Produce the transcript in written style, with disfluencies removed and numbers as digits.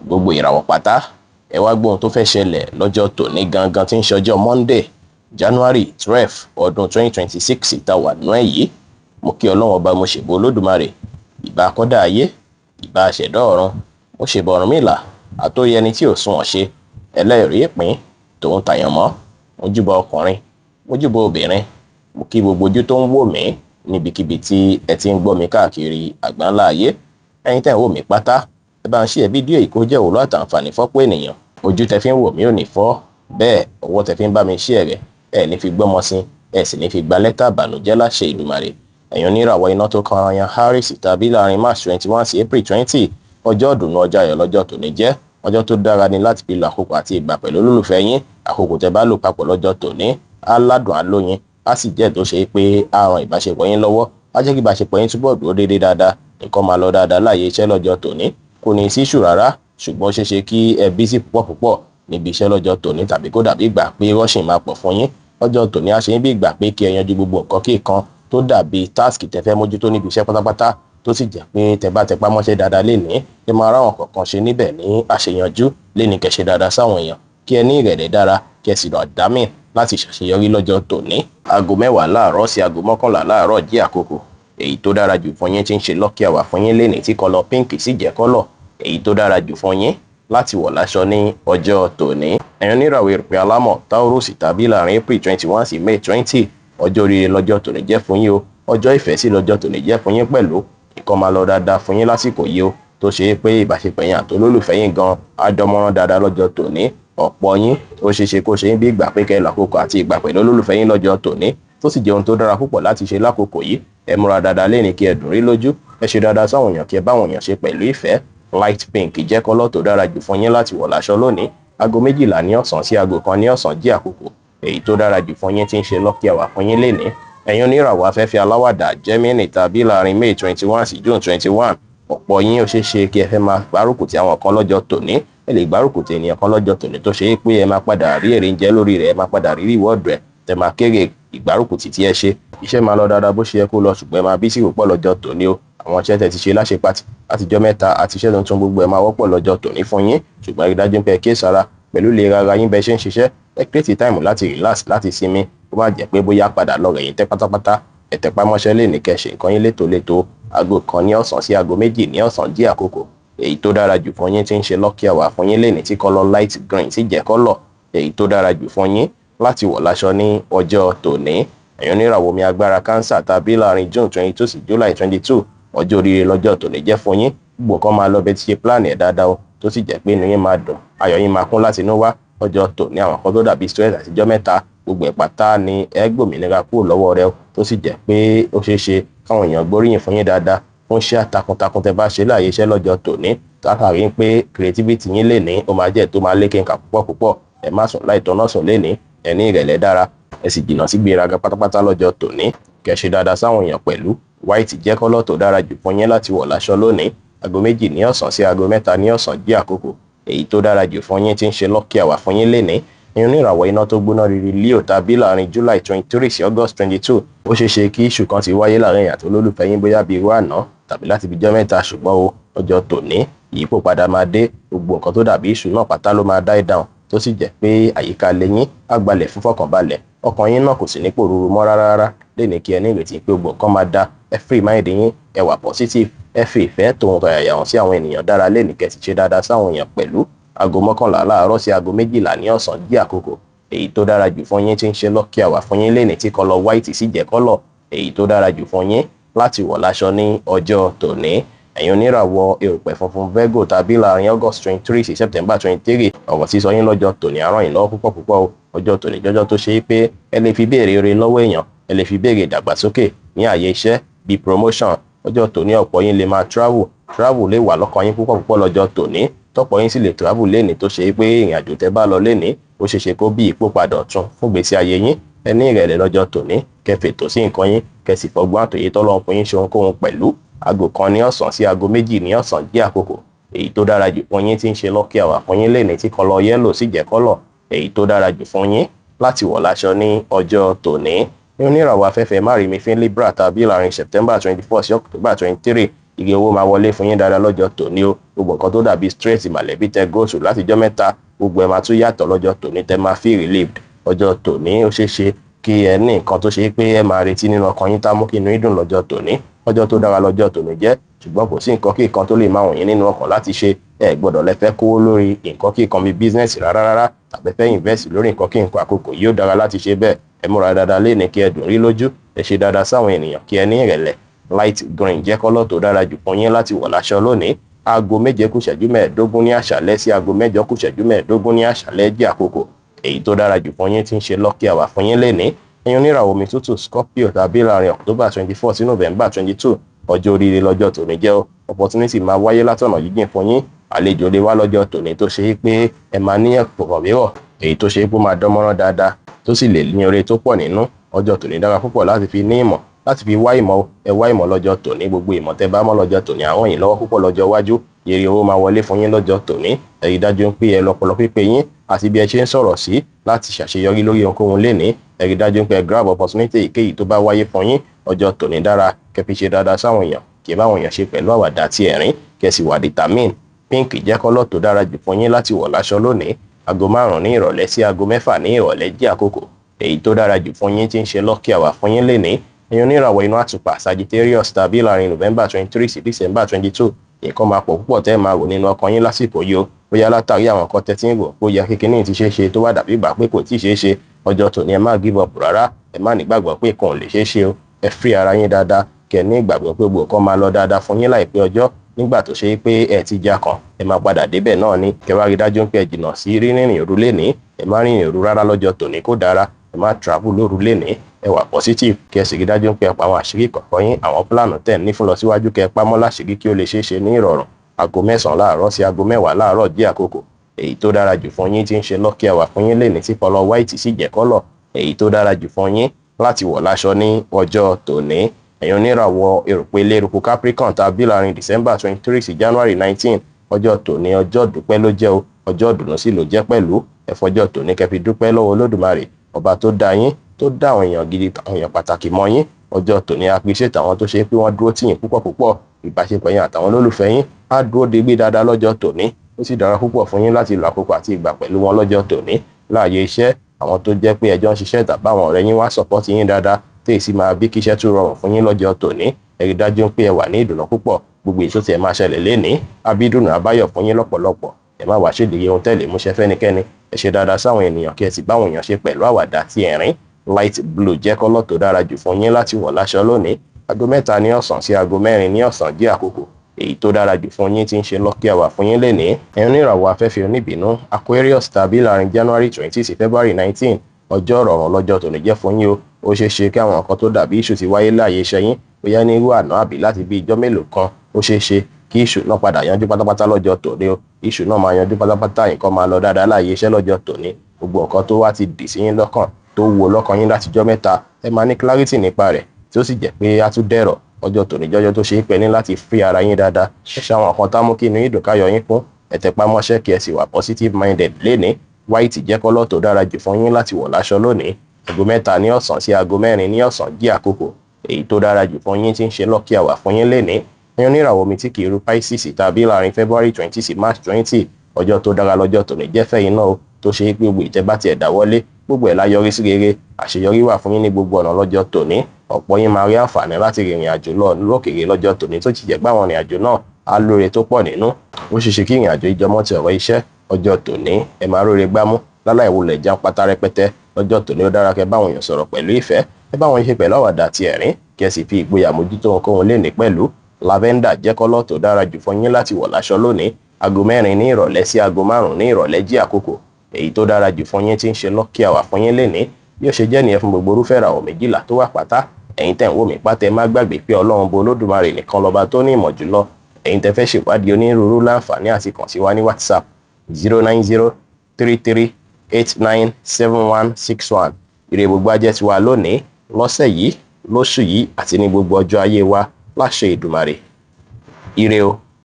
gbogbo ìràwọ̀ pátá ẹ wá gbóhun tó fẹ́ ṣẹlẹ̀ lọ́jọ́ tòní gangan tí ń ṣọjọ́ Monday January 12 ọdún 2026 tá wà nínú ẹ̀ yìí. Mo kí Ọlọ́run ọba mo ṣèbà Olódùmarè, ìbà akọ́dá ayé, ìbà aṣẹ̀dá ọ̀run, mo ṣèbà Ọ̀rúnmìlà àtóyẹ ẹni tí ò sunwọ̀n ṣe, ẹlẹ́rìí ìpín tòun tàyànmọ́, mo júbà ọkùnrin, mo júbà obìnrin, mo kí gbogbo ojú tó ń wò mí níbikíbi tí ẹ ti ń gbọ́ mi káàkiri àgbáńlá ayé. Ẹ̀yin tẹ́ ń wò mí pátá, ẹ bá ń share fídíò yìí kó jẹ́ òwúlò àtàǹfààní fọ́pọ̀ ènìyàn. Ojú tẹ́ fi ń wò mí ò ní fọ́, bẹ́ẹ̀ ọwọ́ tẹ́ fi ń bá mi share rẹ̀ ẹ ní fi gbọ́mọ sí, ẹ sì ní fi gba lẹ́tà ìbànújẹ́ láṣẹ Ìdùmarè. Ẹ̀yin oníràwọ̀ iná tó kan ayan Aries tàbí láàrin March 21 sí April 20, ọjọ́ ìdùnnú ọjọ́ ayọ̀ lọ́jọ́ tòní jẹ́. Ọjọ́ tó dára ni láti fi lo àkókò àti ìgbà pẹ̀lú olólùfẹ́ yín. Àkókò tẹ́ bá lò papọ̀ lọ́jọ́ tòní á ládùn alóyin, á sì jẹ́ tó ṣe pé á ran ìbáṣepọ̀ yín lọ́wọ́, á jẹ́ kí ìbáṣepọ̀ yín túbọ̀ dúró déédéé dáadáa, nǹkan máa lọ dáadáa láàyè iṣẹ́ lọ́jọ́ tòní. Kò ní sí ìṣù rárá, ṣùgbọ́n ó ṣeé ṣe kí ẹ bísí púpọ̀ níbi iṣẹ́ lọ́jọ́ tòní, tàbí kó dàbí ìgbà pé rushing máa pọ̀ fún yín. Ọjọ́ tòní á ṣe yín bí ìgbà pé kí ẹ yanjú gbogbo nǹkan kíkan tó dàbí táàsì tẹ́ fẹ́ mójútó níbi iṣẹ́ pátápátá, tó sì jẹ́ pé tẹ́ bá tẹpá mọ́ṣẹ́ dáadáa lénìí ẹ máa ráwọn kọ̀ọ̀kan ṣe níbẹ̀ ní àṣeyanjú lénìí. Kẹ́ ṣe dáadáa sáwọn èèyàn, kí ẹ ní ìrẹ̀lẹ̀ dára, kí ẹ sì lọ àdámì láti ṣàṣeyọrí lọ́jọ́ tòní. Aago 10 láàárọ̀ sí aago 11 láàárọ̀ jẹ́ àkókò èyí tó dára jù fún yín tí ń ṣe lucky hour fún yín lénìí, tí kọ́lọ̀ pink sì jẹ́ kọ́lọ̀ èyí tó dára jù fún yín láti wọ̀ láṣọ ní ọjọ́ tòní. Ẹ̀yin oníràwọ̀ erùpẹ̀ alámọ̀ Taurus tàbí láàrin April 21 sí May 20, ọjọ́ oríire lọ́jọ́ tòní jẹ́ fún yín o. Ọjọ́ ìfẹ́ sí lọ́jọ́ tòní jẹ́ fún yín pẹ̀lú. Nǹkan máa lọ dáadáa fún yín lásìkò yìí o, tó ṣe é pé ìbáṣepọ̀ yín àti olólùfẹ́ yín gan á dánmọ́rán dáadáa lọ́jọ́ tòní. Ọ̀pọ̀ yín ó ṣeé ṣe kó ṣe yín bí ìgbà pé kẹ́ lákòókò àti ìgbà pẹ̀lú olólùfẹ́ yín lọ́jọ́ tòní, tó sì jẹ́ ohun tó dára púpọ̀ láti ṣe lákòókò yìí. Ẹ múra dáadáa lénìí kí ẹ dùn rí lójú, ẹ ṣe dáadáa sáwọn èèyàn kí ẹ bá àwọn èèyàn ṣe pẹ̀lú ìfẹ́. Light pink jẹ́ kọ́lọ̀ tó dára jù fún yín láti wọ̀ láṣọ lónìí. Aago 12 ní ọ̀sán sí aago 1 ní ọ̀sán jẹ́ àkókò èyí tó dára jù fún yín tí ń ṣe lucky hour fún yín lénìí. Ẹ̀yin oníràwọ̀ afẹ́fẹ́ aláwàdà Gemini tàbí láàrin May 21 sí June 21, ọ̀pọ̀ yín ó ṣeé ṣe kí ẹ fẹ́ máa gbárùkù ti àwọn kan lọ́jọ́ tòní. Ẹ lè gbárùkù ti ènìyàn kan lọ́jọ́ tòní tó ṣe é pé ẹ máa padà rí èrè ń jẹ lórí rẹ̀, ẹ máa padà rí reward rẹ̀, tẹ máa kéré ìgbárùkù tí ẹ ṣe. Iṣẹ́ máa lọ dáadáa bó ṣe yẹ kó lọ, ṣùgbọ́n ẹ máa bí sí púpọ̀ lọ́jọ́ tòní o. Àwọn iṣẹ́ tẹ́ ti ṣe láṣepàtì látijọ́ mẹ́ta àti iṣẹ́ tuntun gbogbo ẹ máa wọ́pọ̀ lọ́jọ́ tòní fún yín, ṣùgbọ́n rí dájú pé ẹ kíyèsára pẹ̀lú ìlera ara yín bẹ́ẹ̀ ṣe ń ṣiṣẹ́. Ẹ create time láti relax, láti sinmi, kó má jẹ́ pé bóyá padà lọ rẹ̀yìn tẹ́ pátápátá. Ẹ tẹpá mọ́ṣẹ́ lénìí kẹ́ ṣe nǹkan yín létòlétò. Aago 1 ní ọ̀sán sí aago 2 ní ọ̀sán jẹ́ àkókò èyí tó dára jù fún yín tí ń ṣe lucky hour fún yín lénìí, tí kọ́lọ̀ light green sì jẹ́ kọ́lọ̀ èyí tó dára jù fún yín láti wọ̀ láṣọ ní ọjọ́ tòní. Ẹ̀yin oníràwọ̀ omi agbára Cancer tàbí láàrin June 22 sí July 22, ọjọ́ oríire lọ́jọ́ tòní jẹ́ fún yín. Gbogbo kan máa lọ bẹ́ẹ̀ ti ṣe plan ẹ̀ dáadáa o, tó sì jẹ́ pé inú yín máa dùn, ayọ̀ yín máa kún láti inú wá. Ọjọ́ tòní àwọn kan tó dàbí stress àtijọ́ mẹ́ta gbogbo ẹ̀ pátá ni ẹ gbòmìnira kúrò lọ́wọ́ rẹ o, tó sì jẹ́ pé ó ṣeé ṣe káwọn èèyàn gbóríyìn fún yín dáadáa fún iṣẹ́ takuntakun tẹ́ bá ṣe láàyè iṣẹ́ lọ́jọ́ tòní. Látàrí pé creativity yín lénìí ó máa jẹ́ tó máa lékè nǹkan púpọ̀. Ẹ má sùn láì tọ́nà sùn lénìí, ẹ ní ìrẹ̀lẹ̀ dára, ẹ sì jìnnà sí gbéraga pátápátá lọ́jọ́ tòní. Kẹ́ ṣe dáadáa sáwọn èèyàn pẹ̀lú. White jẹ́ kọ́lọ̀ tó dára jù fún yín láti wọ̀ láṣọ lónìí. Aago 2 ní ọ̀sán sí aago 3 ní ọ̀sán jẹ́ àkókò èyí tó dára jù fún yín tí ń ṣe lucky hour fún yín lénìí. Ẹ̀yin oníràwọ̀ iná tó gbóná riri Leo tàbí láàrin July 23 sí August 22, ó ṣeé ṣe kí ìṣù kan ti wáyé láàrin èèyàn àti olólùfẹ́ yín bóyá bíi irú àná tàbí láti bíjọ́ mẹ́ta, ṣùgbọ́n o ọjọ́ tòní ìyípo padà máa dé. Gbogbo nǹkan tó dàbí ìṣù náà pátá ló máa die down, tó sì jẹ́ pé àyíká ilé yín á gbalẹ̀ fún fọkànbalẹ̀. Ọkàn yín náà kò sì ní pòrúurú mọ́ rárá lénìí, kí ẹ ní ìrètí pé gbogbo nǹkan máa dá. Ẹ free mind yín, ẹ wà positive, ẹ fi ìfẹ́ tòun tọ̀yàyà hàn sí àwọn ènìyàn dára lénìí, kẹ́ sì ṣe dáadáa sáwọn èèyàn pẹ̀lú. Aago 11 láàárọ̀ sí aago 12 ní ọ̀sán jẹ́ àkókò èyí tó dára jù fún yín tí ń ṣe lucky hour fún yín lénìí, tí kọ́lọ̀ white sì jẹ́ kọ́lọ̀ èyí tó dára jù fún yín láti wọ̀ láṣọ ní ọjọ́ tòní. Ẹ̀yin oníràwọ̀ erùpẹ̀ funfun Virgo tàbí láàrin August 23 sí September 23, ọ̀rọ̀ sísọ yín lọ́jọ́ tòní á ràn yín lọ́wọ́ púpọ̀ o. Ọjọ́ tòní jọjọ́ tó ṣe é pé ẹ lè fi béèrè ire lọ́wọ́ èèyàn, ẹ lè fi béèrè ìdàgbàsókè ní àyè iṣẹ́ bíi promotion. Ọjọ́ tòní ọ̀pọ̀ yín lè máa travel lè wà lọ́kàn yín púpọ̀ lọ́jọ́ tòní. Tọ́pọ̀ yín sì lè travel lénìí, tó ṣe é pé ìrìn àjò tẹ́ bá lọ lénìí ó ṣeé ṣe kó bí ipò padà ọ̀tun fún ìgbésí ayé yín. Ẹ ní ìrẹ̀lẹ̀ lọ́jọ́ tòní, kẹ́ fètò sí nǹkan yín, kẹ́ sì fọgbọ́n àtòyé tọ́lọ́run fún yín ṣe ohunkóhun pẹ̀lú. Aago 1 ní ọ̀sán sí aago 2 ní ọ̀sán jẹ́ àkókò èyí tó dára jù fún yín tí ń ṣe lucky hour fún yín lénìí, tí kọ́lọ̀ yellow sì jẹ́ kọ́lọ̀ èyí tó dára jù fún yín láti wọ̀ láṣọ ní ọjọ́ tòní. Ní oníràwọ̀ afẹ́fẹ́ Márìmí fín Libra tàbí láàrin September 24 sí October 23, ire owó máa wọlé fún yín dáadáa lọ́jọ́ tòní o. Gbogbo nǹkan tó dàbí stress màlẹ́bí tẹ go through látijọ́ mẹ́ta gbogbo ẹ̀ máa tún yàtọ̀ lọ́jọ́ tòní tẹ máa feel relieved. Ọjọ́ tòní ó ṣeé ṣe kí ẹ ní nǹkan tó ṣe pé ẹ máa retí nínú ọkàn yín tá mú kí inú yín dùn lọ́jọ́ tòní. Ọjọ́ tó dára lọ́jọ́ tòní jẹ́, ṣùgbọ́n kò sí nǹkan kí nǹkan tó lè máa wọ̀nyí nínú ọkàn láti ṣe. Ẹ gbọ́dọ̀ lẹ fẹ́ kówó lórí nǹkan kí nǹkan bíi business rárá tàbí fẹ́ invest lórí nǹkan kí nǹkan àkókò yìí ó dára láti ṣe bẹ́ẹ̀. Ẹ múra dáadáa léni kí ẹ dùn rí lójú, ẹ ṣe dáadáa sáwọn ènìyàn kí ẹ ní ìrẹ̀lẹ̀. Light green jẹ́ kọ́lọ̀ tó dára jù fún yín láti wọ̀ láṣọ lónìí. Aago 7:15 ní àṣálẹ́ sí aago 8:15 ní àṣálẹ́ jẹ́ àkókò èyí tó dára jù fún yín tí ń ṣe lucky hour fún yín lénìí. Ẹ̀yin oníràwọ̀ omi tútù Scorpio tàbí láàrin October 24 sí November 22 ọjọ́ oríire lọ́jọ́ tòní jẹ́ o. Opportunity máa wáyé látọ̀nà jíjìn fún yín. Àlejò lè wá lọ́jọ́ tòní tó ṣe pé ẹ máa ní ẹ̀pọ̀ mìíràn èyí tó ṣe pé ó máa dánmọ́rán dáadáa tó sì lè ní oore tó pọ̀ nínú. Ọjọ́ tòní dára púpọ̀ láti fi ní ìmọ̀, láti fi wá ìmọ̀. Ẹ wá ìmọ̀ lọ́jọ́ tòní. Gbogbo ìmọ̀ tẹ́ bá mọ̀ lọ́jọ́ tòní àwọn yìí lọ́wọ́ púpọ̀ lọ́jọ́ iwájú. Ire owó máa wọlé fún yín lọ́jọ́ tòní. Ẹ rí dájú pé ẹ lọ́pọlọ pípé yín àti bí ẹ ṣe ń sọ̀rọ̀ sí láti ṣàṣeyọrí lórí ohunkóhun lénìí. Ẹ rí dájú pé ẹ grab opportunity èyíkéyìí tó bá wáyé fún yín. Ọjọ́ tòní dára kẹ́ fi ṣe dáadáa sáwọn èèyàn, kí ẹ báwọn èèyàn ṣe pẹ̀lú àwàdà àti ẹ̀rín, kẹ́ sì wà determine. Pink jẹ́ kọ́lọ̀ tó dára jù fún yín láti wọ̀ láṣọ lónìí. Aago 5 ní ìrọ̀lẹ́ sí aago 6 ní ìrọ̀lẹ́ jẹ́ àkókò èyí tó dára jù fún yín tí ń ṣe lucky hour fún yín lénìí. Ẹ̀yin oníràwọ̀ inú àtùpà Sagittarius tàbí láàrin November 23 sí December 22 nǹkan máa pọ̀ púpọ̀ tẹ́ máa rò nínú ọkàn yín lásìkò yìí o. Bóyá látàrí àwọn nǹkan tẹ́tí ń rò ó yẹ kí kíní ti ṣeé ṣe tó wá dàbí ìgbà pé kò tíì ṣeé ṣe. Ọjọ́ tòní ẹ má give up rárá, ẹ má nígbàgbọ́ pé kàn lè ṣeé ṣe o. Ẹ free ara yín dáadáa kẹ́ ní ìgbàgbọ́ pé gbogbo nǹkan máa lọ dáadáa fún yín láìpẹ́ ọjọ́. Nígbà tó ṣe pé ẹ ti já kan ẹ máa padà débẹ̀ náà ni. Kẹ́ wá rí dájú pé ẹ jìnnà sí rírìn òru lénìí. Ẹ má rìn òru rárá lọ́jọ́ tòní kó dára. Ẹ má travel lóru lénìí. Ẹ wà positive kẹ́ sì rí dájú pé ẹ pa àwọn àṣírí kọ̀ọ̀kan yín, àwọn pílànù tẹ̀ ní fún lọ síwájú kẹ́ ẹ pamọ́ láṣírí kí ó lè ṣeé ṣe ní ìrọ̀rùn. Aago 9 láàárọ̀ sí aago 10 láàárọ̀ jẹ́ àkókò èyí tó dára jù fún yín tí ń ṣe lucky hour fún yín lénìí tí kọ́lọ̀ white sì jẹ́ kọ́lọ̀ èyí tó dára jù fún yín láti wọ̀ láṣọ ní ọjọ́ tòní. Ẹ̀yin oníràwọ̀ èròpè eléruku Capricorn tàbí láàrin December 23 sí January 19 ọjọ́ tòní ọjọ́ dúpẹ́ ló jẹ́ o. Ọjọ́ dùnú sí ló jẹ́ pẹ̀lú. Ẹ fọjọ́ tòní kẹ́ fi dúpẹ́ lọ́wọ́ Olódùmarè ọba tó dá yín, tó dá àwọn èèyàn gidi, àwọn èèyàn pàtàkì mọ́ yín. Ọjọ́ tòní appreciate àwọn tó ṣe pé wọ́n dúró tì yín púpọ̀. Ìbáṣepọ̀ yín àtàwọn olólùfẹ́ yín á dúró digbí dáadáa lọ́jọ́ tòní. Ó sì dára púpọ̀ fún yín láti lo àkókò àti ìgbà pẹ̀lú wọn lọ́jọ́ tòní. Láàyè iṣẹ́ àwọn tó jẹ́ pé ẹjọ́ ń ṣiṣẹ́ tàbí àwọn ọ̀rẹ́ yín wá support yín dáadáa tí èsì máa bí kíṣẹ́ tún rọrùn fún yín lọ́jọ́ tòní. Ẹ rí dájú pé ẹ wà ní ìdùnnú púpọ̀. Gbogbo èso tí ẹ máa ṣẹlẹ̀ lénìí abídùnnú àbáyọ̀ fún yín lọ́pọ̀lọpọ̀. Ẹ má wá ṣèlérí ohun tẹ́lẹ̀ múṣẹ́ fẹ́nikẹ́ni. Ẹ ṣe dáadáa sáwọn ènìyàn kí ẹ sì báwọn èèyàn ṣe pẹ̀lú àwàdà àti ẹ̀rín. Light blue jẹ́ kọ́lọ̀ tó dára jù fún yín láti wọ̀ láṣọ lónìí. Aago 3 ní ọ̀sán sí aago 4 ní ọ̀sán jẹ́ àkókò èyí tó dára jù fún yín tí ń ṣe lucky hour fún yín lénìí. Ẹ̀yin oníràwọ̀ afẹ́fẹ́ oníbínú Aquarius tàbí láàrin January 20 sí February 19 ọjọ́ rọ̀rùn lọ́jọ́ tòní jẹ́ fún yín o. Ó ṣeé ṣe kí àwọn nǹkan tó dàbí issue ti wáyé láàyè iṣẹ́ yín bóyá ní irú àná àbí láti bí ijọ́ mélòó kan. Ó ṣeé ṣe kí issue náà padà yanjú pátápátá lọ́jọ́ tòní o. Issue náà máa yanjú pátápátá, nǹkan máa lọ dáadáa láàyè iṣẹ́ lọ́jọ́ tòní. Gbogbo nǹkan tó wá ti dì sí yín lọ́kàn tó wo lọ́kàn yín láti ijọ́ mẹ́ta ẹ máa ní clarity nípa rẹ̀ tí ó sì jẹ́ pé á tún dẹ̀rọ̀. Ọjọ́ tòní jọjọ́ tó ṣe é pẹ́ ní láti free ara yín dáadáa. Ẹ ṣe àwọn nǹkan tá mú kí inú yín dùn káyọ̀ yín kún. Ẹ tẹpá mọ́ṣẹ́ kí ẹ sì wà positive minded lénìí. White jẹ́ kọ́lọ̀ tó dára jù fún yín láti wọ̀ láṣọ lónìí. Aago 3 ní ọ̀sán sí aago 4 ní ọ̀sán jẹ́ àkókò èyí tó dára jù fún yín tí ń ṣe lucky hour fún yín lénìí. Ẹ̀yin oníràwọ̀ omi tí kìí ru Pisces tàbí láàrin February 20 sí March 20 ọjọ́ tó dára lọ́jọ́ tòní jẹ́ fẹ́yìn náà o. Tó ṣe é pé gbogbo ìtẹ́bá ti ẹ̀dá wọlé gbogbo ẹ̀ la yọrí sí rere. Àṣeyọrí wà fún yín ní gbogbo ọ̀nà lọ́jọ́ tòní. Ọ̀pọ̀ yín máa rí àǹfààní láti rìnrìn àjò lọ lókèèrè lọ́jọ́ tòní tó ti jẹ́ pé àwọn ìrìn àjò náà á lóore tó pọ̀ nínú. Ó ṣeé ṣe kí ìrìn àjò ìjọmọ́ ti ọ̀rọ̀ iṣẹ́. Ọjọ́ tòní ẹ máa róore gbámú láláì wulẹ̀ já pátá rẹpẹtẹ. Lọ́jọ́ tòní ó dára kẹ́ báwọn èèyàn sọ̀rọ̀ pẹ̀lú ìfẹ́. Ẹ báwọn ṣe pẹ̀lú àwàdà àti ẹ̀rín kí ẹ sì fi ìgboyà mójútó ohunkóhun lénìí pẹ̀lú. Lavender jẹ́ kọ́lọ̀ tó dára jù fún yín láti wọ̀ láṣọ lónìí. Aago 4 ní ìrọ̀lẹ́ sí aago 5 ní ìrọ̀lẹ́ jẹ́ àkókò èyí tó dára jù fún yín tí ń ṣe lucky hour fún yín lénìí. Bí ó ṣe jẹ́ nìyẹn fún gbogbo irúfẹ́ ìràwọ̀ méjìlá tó wà pátá. Ẹ̀yin tẹ́ ń wò mí pátá ẹ má gbàgbé pé Ọlọ́run bo Olódùmarè nìkan lọ́ba tó ní ìmọ̀ jùlọ. Ẹ̀yin tẹ́ fẹ́ ṣèwádìí onírúurú láǹfààní àti kàn sí wa ní WhatsApp 09033897161. Ire gbogbo ajẹ́ tiwa lónìí, lọ́sẹ̀ yìí, lóṣù yìí àti ní gbogbo ọjọ́ ayé wa láṣẹ Èdùmàrè. Ire o.